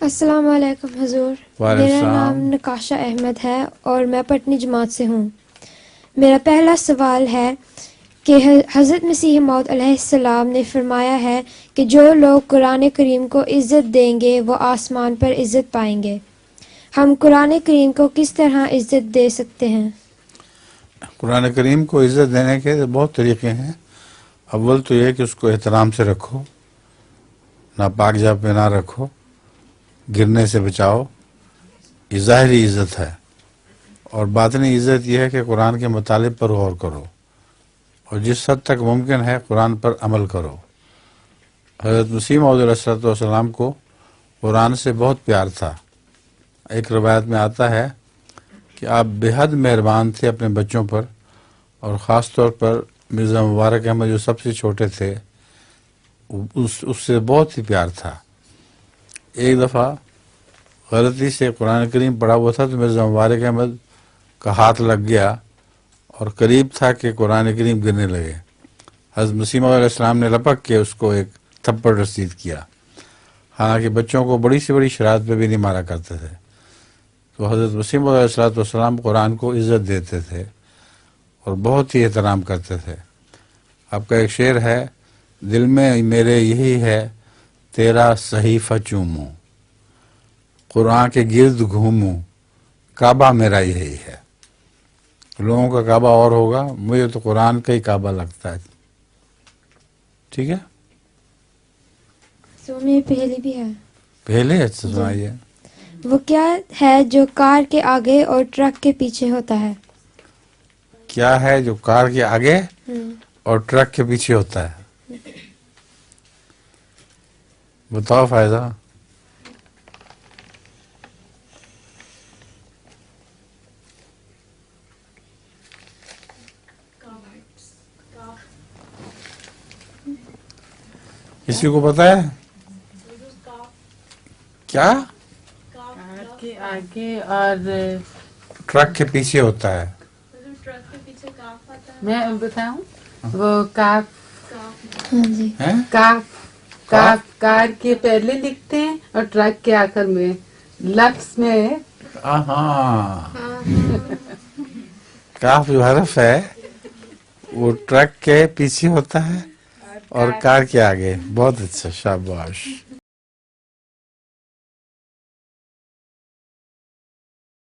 السلام علیکم حضور، وعلیکم میرا السلام۔ نام نقاشہ احمد ہے اور میں پٹنی جماعت سے ہوں۔ میرا پہلا سوال ہے کہ حضرت مسیح موعود علیہ السلام نے فرمایا ہے کہ جو لوگ قرآن کریم کو عزت دیں گے وہ آسمان پر عزت پائیں گے۔ ہم قرآن کریم کو کس طرح عزت دے سکتے ہیں؟ قرآن کریم کو عزت دینے کے بہت طریقے ہیں۔ اول تو یہ کہ اس کو احترام سے رکھو، ناپاک جگہ پہ نہ رکھو، گرنے سے بچاؤ، یہ ظاہری عزت ہے۔ اور باطنی عزت یہ ہے کہ قرآن کے مطالب پر غور کرو اور جس حد تک ممکن ہے قرآن پر عمل کرو۔ حضرت مسیح موعود علیہ السلام کو قرآن سے بہت پیار تھا۔ ایک روایت میں آتا ہے کہ آپ بے حد مہربان تھے اپنے بچوں پر، اور خاص طور پر مرزا مبارک احمد جو سب سے چھوٹے تھے اس سے بہت ہی پیار تھا۔ ایک دفعہ غلطی سے قرآن کریم پڑھا ہوا تھا تو مرزا مبارک احمد کا ہاتھ لگ گیا اور قریب تھا کہ قرآن کریم گرنے لگے۔ حضرت مسیح موعود علیہ السلام نے لپک کے اس کو ایک تھپڑ رسید کیا۔ حالانکہ بچوں کو بڑی سے بڑی شرارت پہ بھی نہیں مارا کرتے تھے، تو حضرت مسیح موعود علیہ السلام قرآن کو عزت دیتے تھے اور بہت ہی احترام کرتے تھے۔ آپ کا ایک شعر ہے، دل میں میرے یہی ہے تیرا صحیفہ چوموں، قرآن کے گرد گھوموں، کعبہ میرا یہی ہے۔ لوگوں کا کعبہ اور ہوگا، مجھے تو قرآن کا ہی کعبہ لگتا ہے۔ ٹھیک ہے، میں پہلی بھی ہے۔ پہلے اچھا سنائیے۔ وہ کیا ہے جو کار کے آگے اور ٹرک کے پیچھے ہوتا ہے؟ کیا ہے جو کار کے آگے اور ٹرک کے پیچھے ہوتا ہے؟ بتاؤ فائدہ۔ کسی کو پتا ہے کیا؟ کار کے آگے اور ٹرک کے پیچھے ہوتا ہے۔ میں بتاؤں، وہ کاف ہاں جی۔ کاف کار کے پہلے لکھتے ہیں اور ٹرک کے آخر میں، لفظ میں۔ ہاں، کاف جو حرف ہے وہ ٹرک کے پیچھے ہوتا ہے اور کار کے آگے۔ بہت اچھا، شاباش۔